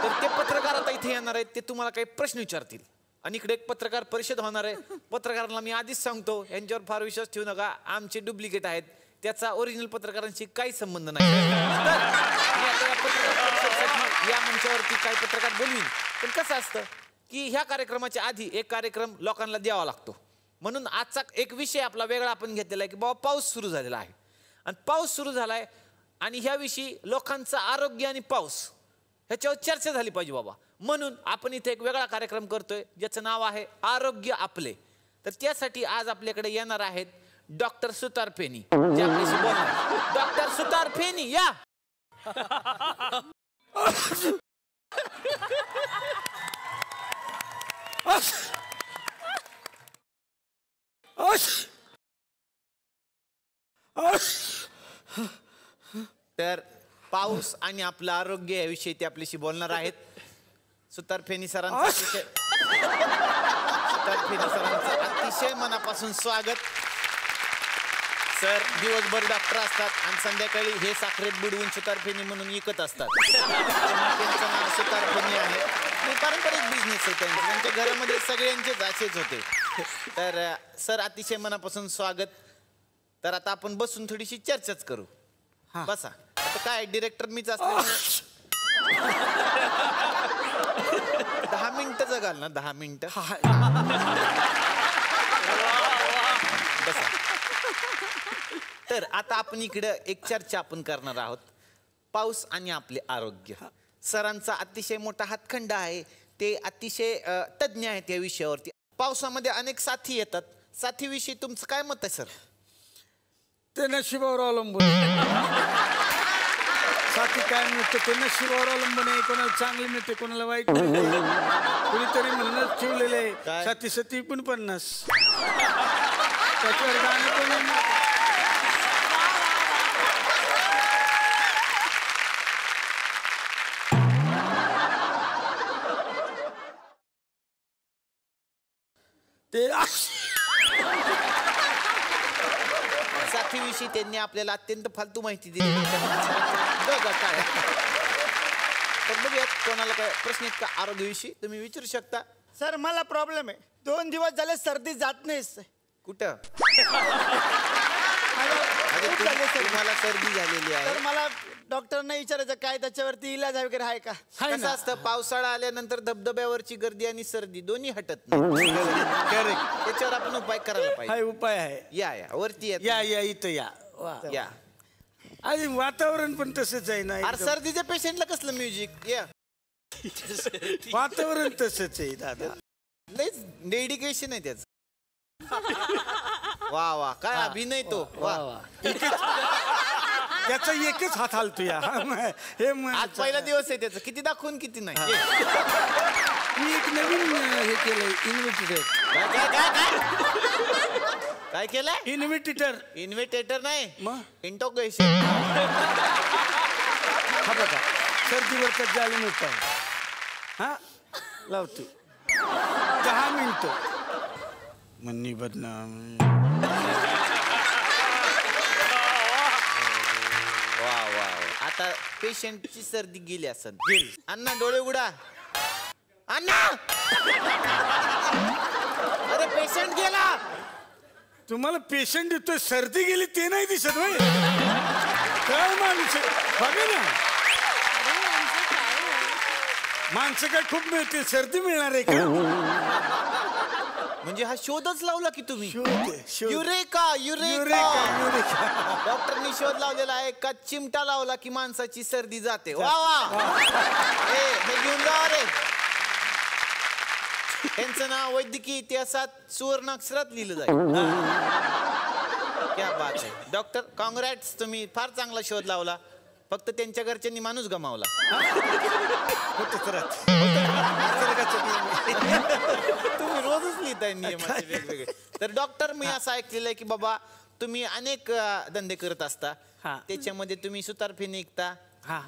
तर ते पत्रकार आता इथे येणार आहेत. ते तुम्हाला काही प्रश्न विचारतील आणि इकडे एक पत्रकार परिषद होणार आहे. पत्रकारांना मी आधीच सांगतो यांच्यावर फार विश्वास ठेवू नका. आमचे डुप्लिकेट आहेत. त्याचा ओरिजिनल पत्रकारांशी काही संबंध नाही. तर मी आता या पत्रकार परिषदेसाठी या मंचावरती काही पत्रकार बोलवीन. पण कसं असतं की ह्या कार्यक्रमाच्या आधी एक कार्यक्रम लोकांना द्यावा लागतो. म्हणून आजचा एक विषय आपला वेगळा आपण घेतलेला आहे की बाबा पाऊस सुरू झालेला आहे आणि पाऊस सुरू झालाय आणि ह्याविषयी लोकांचं आरोग्य आणि पाऊस ह्याच्यावर चर्चा झाली पाहिजे बाबा. म्हणून आपण इथे एक वेगळा कार्यक्रम करतोय ज्याचं नाव आहे आरोग्य आपले. तर त्यासाठी आज आपल्याकडे येणार आहेत डॉक्टर सुतार फेनी जे आपल्याशी बोलणार. डॉक्टर सुतार फेनी या. तर पाऊस आणि आपलं आरोग्य याविषयी ते आपल्याशी बोलणार आहेत. सुतार फेनी सरांचं अतिशय मनापासून स्वागत. सर दिवसभर डॉक्टर असतात आणि संध्याकाळी हे साखरेत बुडवून सुतार फेनी म्हणून विकत असतात. त्यांचं नाव सुतार फेनी आहे. पारंपरिक बिझनेस आहे त्यांचे. त्यांच्या घरामध्ये सगळ्यांचेच असेच होते. तर सर अतिशय मनापासून स्वागत. तर आता आपण बसून थोडीशी चर्चाच करू. बसा. आता काय डिरेक्टर मीच असल्यामुळे 10 मिनिटं जगाल ना. 10 मिनिटं. बसा. तर आता आपण इकडं एक चर्चा आपण करणार आहोत. पाऊस आणि आपले आरोग्य. सरांचा अतिशय मोठा हातखंडा आहे. ते अतिशय तज्ज्ञ आहेत या विषयावरती. पावसामध्ये अनेक साथी येतात. साथीविषयी तुमचं काय मत आहे सर? ते नशिबावर अवलंबून. साथी काय मिळतं ते नशिबावर अवलंबून आहे. कोणाला चांगली मिळते कोणाला वाईट मिळते. कुणीतरी म्हणूनच ठेवलेले साथी सती पण 50. त्याच्यावर गाणं पण ते साथीविषयी त्यांनी आपल्याला अत्यंत फालतू माहिती दिली. तर बघूयात कोणाला काय प्रश्न आहेत का आरोग्याविषयी तुम्ही विचारू शकता. सर मला प्रॉब्लेम आहे. 2 दिवस झाले सर्दी जात नाही. कुठं तुम्हाला सर्दी झालेली आहे? तर मला डॉक्टरना विचारायचं काय त्याच्यावरती इलाज वगैरे आहे का? कसं असतं पावसाळा आल्यानंतर धबधब्यावरची गर्दी आणि सर्दी दोन्ही हटत नाही. त्याच्यावर आपण उपाय करायला पाहिजे. उपाय आहे. या या वरती या या इथं या. या. आणि वातावरण पण तसंच आहे ना. अरे सर्दीच्या पेशंटला कसलं म्युझिक. या वातावरण तसंच आहे दादा. लयच डेडिकेशन आहे त्याचं. वा वा काय अभिनय तो. वा त्याचा एकच हात हालतो या. आज पहिला दिवस आहे त्याचा. किती दाखवून किती नाही. मी एक नवीन हे केलंय इन्व्हिटेटर. काय केलंय? इन्व्हिटेटर. इन्व्हिटेटर नाही मग इंटोगेशन. हा बघा सर्दीवरचा जालीम उपाय. हा लावतो 10 मिनिटं. मन्नी बदनाम. वा वा. आता पेशंटची सर्दी गेली असं. अण्णा डोळे उघडा. अण्णा अरे पेशंट गेला. तुम्हाला पेशंट येतोय सर्दी गेली ते नाही दिसत होय. काय माणूस बघा ना. माणसं काय खूप मिळते सर्दी मिळणार आहे का? म्हणजे हा शोधच लावला की तुम्ही. युरेका डॉक्टरनी शोध लावलेला आहे का चिमटा लावला की माणसाची सर्दी जाते. वा वा. घेऊन जा रे. त्यांचं नाव वैद्यकीय इतिहासात सुवर्ण अक्षरात लिहिलं जाईल. क्या बात आहे डॉक्टर. कॉंग्रॅट्स तुम्ही फार चांगला शोध लावला. फक्त त्यांच्या घरच्यांनी माणूस गमावला. तुम्ही रोजच लिहिताय नियमाचे वेगवेगळे. तर डॉक्टर मी असं ऐकलेलं आहे की बाबा तुम्ही अनेक धंदे करत असता. त्याच्यामध्ये तुम्ही सुतार फेनी विकता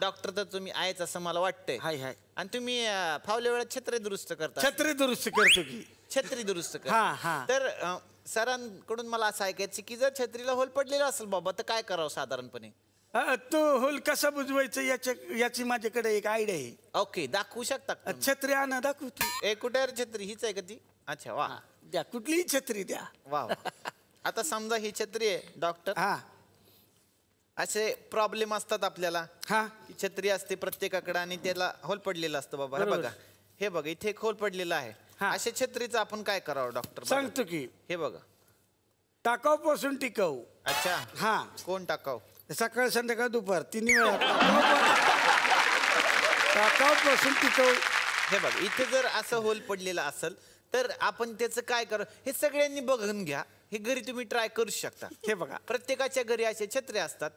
डॉक्टर तर तुम्ही आहेच असं मला वाटतंय. हाय हाय. आणि तुम्ही फावल्या वेळात छत्री दुरुस्त करता. छत्री दुरुस्त करतो की. छत्री दुरुस्त हा, करता. हा. तर सरांकडून मला असं ऐकायचं की जर छत्रीला होल पडलेला असेल बाबा तर काय करावं साधारणपणे? तो होल कसा बुजवायचा याची माझ्याकडे एक आयडिया आहे. ओके, दाखवू शकता का? छत्री आणा दाखवतो. कुठे आहे छत्री? हीच आहे का ती? अच्छा, वा. द्या, कुठलीही छत्री द्या. वा. आता समजा ही छत्री आहे डॉक्टर. हा. असे प्रॉब्लेम असतात आपल्याला. हा. छत्री असते प्रत्येकाकडे आणि त्याला होल पडलेलं असतं बाबा. हे बघा, हे बघा, इथे एक होल पडलेला आहे. अशा छत्रीचं आपण काय करावं डॉक्टर? सांगतो की. हे बघा, टाकाऊ पासून टिकाऊ. अच्छा. हा. कोण टाकाऊ? सकाळ संध्याकाळ दुपार 3 वेळा. टाकाऊ पासून टिकाऊ. हे बघा, इथे जर असं होल पडलेलं असेल तर आपण त्याचं काय करू? हे सगळ्यांनी बघून घ्या. हे घरी तुम्ही ट्राय करू शकता. हे बघा, प्रत्येकाच्या घरी असे छत्रे असतात.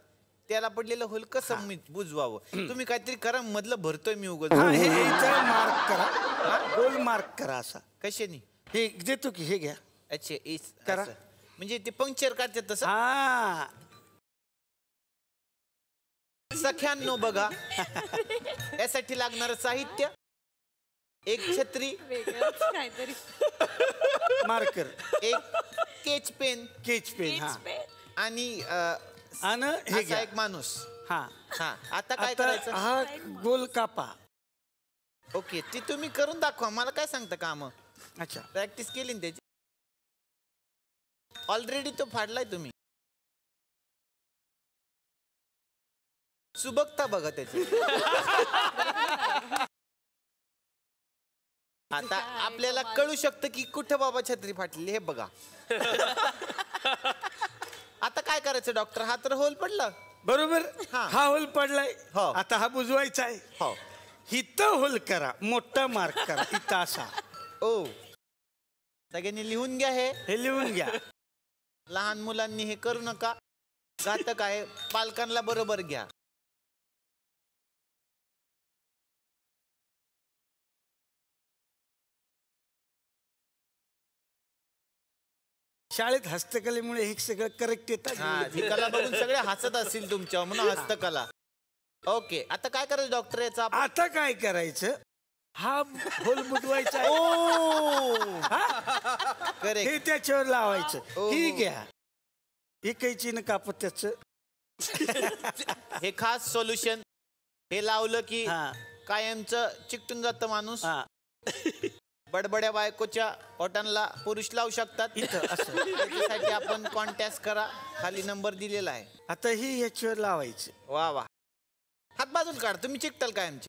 त्याला पडलेलं होल कसं बुजवावं तुम्ही काहीतरी करा. मधलं भरतोय मी उगाच. मार्क करा, गोल मार्क करा असा. कशाने? हे देतो की, हे घ्या. अच्छा, करा. म्हणजे ते पंक्चर काढतात तसं. हा. सख्यांनो बघा, यासाठी लागणार साहित्य: एक छत्री, मार्कर, एक केच पेन, हा, आणि हे घ्या. एक माणूस. हा. हा. आता काय करायचं? हा गोल कापा. ओके, ती तुम्ही करून दाखवा. मला काय सांगता काम? अच्छा, प्रॅक्टिस केली ना त्याची? ऑलरेडी तो फाडलाय तुम्ही. सुबकता बघा त्याची. आता आपल्याला कळू शकतं की कुठं बाबा छत्री फाटली. हे बघा. आता काय करायचं डॉक्टर? हा तर होल पडला बरोबर. हा होल पडलाय. आता हा बुजवायचा आहे. हो. इथं होल करा, मोठा मार्क करा इथं असा. ओ, सगळ्यांनी लिहून घ्या. हे लिहून घ्या. लहान मुलांनी हे करू नका, घातक आहे. पालकांना बरोबर घ्या. शाळेत हस्तकलेमुळे हे सगळं करेक्ट येतात. ही कला बघून सगळे हसत असतील तुमच्या, म्हणून हस्तकला. ओके, आता काय करायचं डॉक्टर याचा? आता काय करायचं? हा होल बुजवायचा. करेक्ट. हे त्याच्यावर लावायचं. ही घ्या, हे कैचीनं कापत त्याच. हे खास सोल्युशन. हे लावलं की कायमचं चिकटून जातं माणूस. बडबड्या बायकोच्या ओटांना पुरुष लावू शकतात. त्याच्यासाठी आपण कॉन्टॅक्ट करा, खाली नंबर दिलेला आहे. आता ही याच्यावर लावायचं. वा वा. हात बाजूला काढ, तुम्ही चिकटाल कायमचे.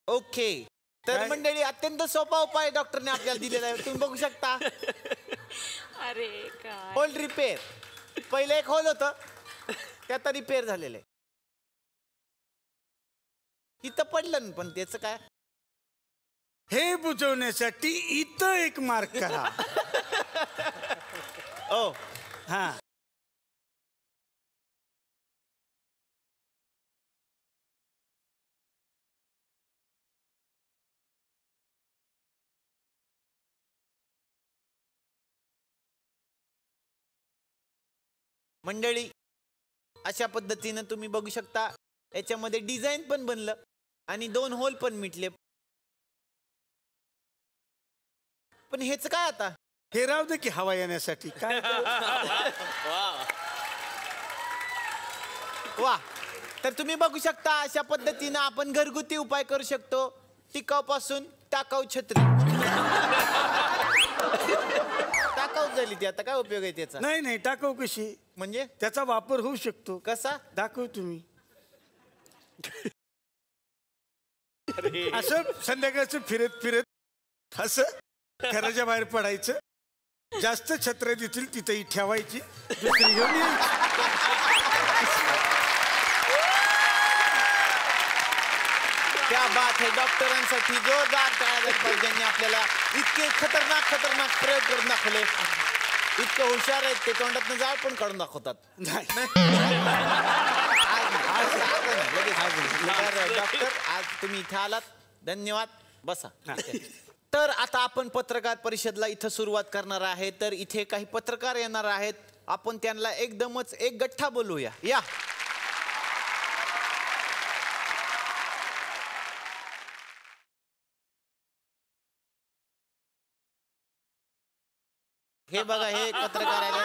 ओके, तर मंडळी अत्यंत सोपा उपाय डॉक्टरने आपल्याला दिलेला आहे. तुम्ही बघू शकता. अरे काय होल रिपेअर. पहिलं एक होल होतं, ते आता रिपेअर झालेलं आहे. इथं पडलं पण त्याचं काय? हे बुजवण्यासाठी इथं एक मार्क करा. ओ. हा. मंडळी, अशा पद्धतीनं तुम्ही बघू शकता. याच्यामध्ये डिझाईन पण बनलं आणि 2 होल पण मिटले. पण हेच काय आता? हे राहू दे की हवा येण्यासाठी. काय वा. तर तुम्ही बघू शकता, अशा पद्धतीनं आपण घरगुती उपाय करू शकतो. टिकाऊ पासून टाकाऊ छत्री. टाकाऊ झाली ती, आता काय उपयोग आहे त्याचा? नाही नाही, टाकाऊ कशी म्हणजे? त्याचा वापर होऊ शकतो. कसा? दाखव तुम्ही. असं संध्याकाळचं फिरत फिरत असं घराच्या बाहेर पडायचं. जास्त छत्र देतील तिथेही ठेवायची, दुसरी घेऊन यायची. क्या बात है. डॉक्टरांसाठी जोरदार टाळ्या पाहिजे. ज्यांनी आपल्याला इतके खतरनाक प्रयोग करून दाखवले. इतके हुशार आहेत ते, तोंडातनं जाळ पण काढून दाखवतात. डॉक्टर, आज तुम्ही इथे आलात, धन्यवाद. बसा. तर आता आपण पत्रकार परिषदला इथं सुरुवात करणार आहे. तर इथे काही पत्रकार येणार आहेत. आपण त्यांना एकदमच एक गठ्ठा बोलूया. या. हे बघा हे पत्रकार आले.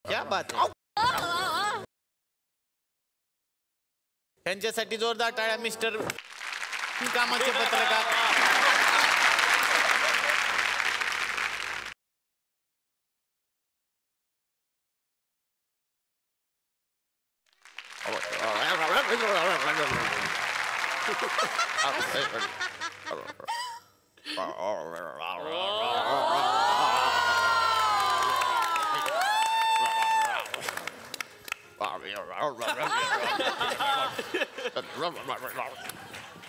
क्या बात है. त्यांच्यासाठी जोरदार टाळ्या मिस्टर कामाचे पत्रकार.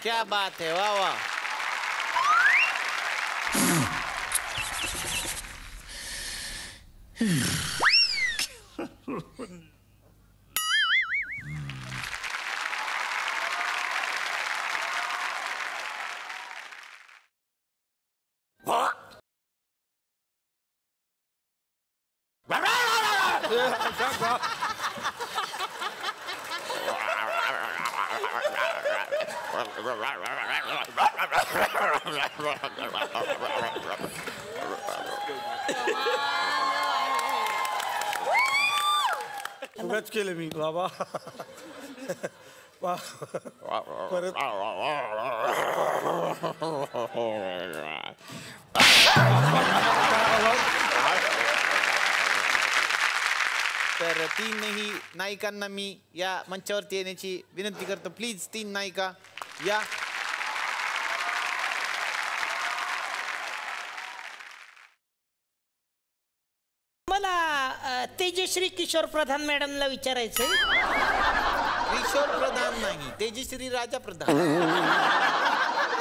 क्या बात है. वाह वाह. उगाच केलं मी बाबा. परत तर तीनही नायिकांना मी या मंचावरती येण्याची विनंती करतो. प्लीज 3 नायिका या. मला तेजश्री किशोर प्रधान मॅडमला विचारायचंय. किशोर प्रधान नाही, तेजश्री राजा प्रधान.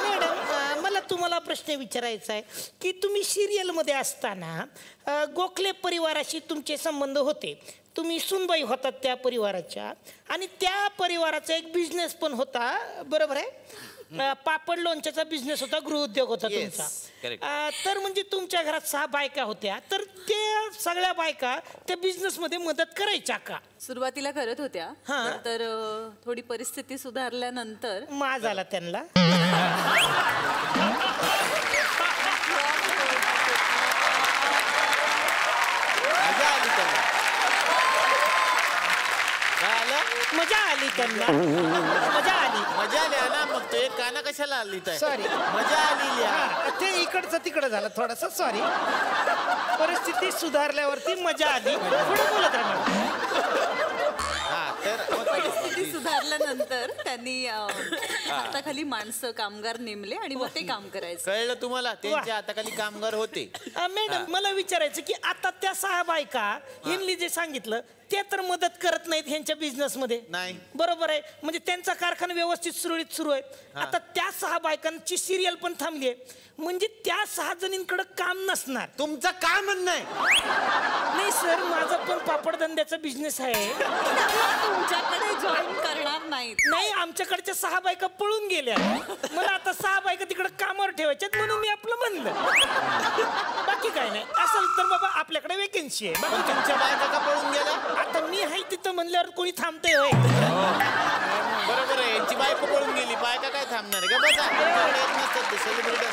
मॅडम मला तुम्हाला प्रश्न विचारायचा आहे की तुम्ही सिरियल मध्ये असताना गोखले परिवाराशी तुमचे संबंध होते. तुम्ही सुनबाई होतात त्या परिवाराच्या आणि त्या परिवाराचा एक बिझनेस पण होता, बरोबर आहे. पापड लोणच्याचा बिझनेस होता, गृहउद्योग होता तुमचा. तर म्हणजे तुमच्या घरात 6 बायका होत्या, तर त्या सगळ्या बायका त्या बिझनेस मध्ये मदत करायच्या का? सुरुवातीला करत होत्या, तर थोडी परिस्थिती सुधारल्यानंतर माज आला त्यांना. मजा आली त्यांना. मजा आली. मजा आली ना. मग तो एक गाणं कशाला आली? सॉरी, मजा आली. ते इकडचं तिकडं झालं थोडस. सॉरी. परिस्थिती सुधारल्यावरती मजा आली. पुढे बोलत राहा. परिस्थिती सुधारल्यानंतर त्यांनी हाताखाली माणसं कामगार नेमले आणि मग ते काम करायचं. कळलं तुम्हाला? त्यांच्या हाताखाली कामगार होते. मॅडम मला विचारायचं की आता त्या 6 बायका ह्यांनी जे सांगितलं ते तर मदत करत नाहीत ह्यांच्या बिझनेस मध्ये. नाही, बरोबर आहे. म्हणजे त्यांचा कारखाना व्यवस्थित सुरळीत सुरू आहे. आता त्या 6 बायकांची सिरियल पण थांबली आहे. म्हणजे त्या 6 जणींकडे काम नसणार. तुमचं काय म्हणणं आहे? नाही सर, माझा पण पापड धंद्याचा बिझनेस आहे. तुमच्याकडे जॉईन करणार नाहीत. नाही, आमच्याकडच्या 6 बायका पळून गेल्या. मला आता 6 बायका तिकडे कामावर ठेवायच्यात म्हणून मी आपलं म्हणलं. बाकी काय नाही. असेल तर बाबा आपल्याकडे वेकेन्सी आहे. बाकी तुमच्या बायका का पळून गेल्या? आता मी आहे तिथं म्हणल्यावर कोणी थांबतंय होय? बरोबर आहे. यांची बायको पळून गेली, बायका काय थांबणार आहे का? बघा सेलिब्रिटी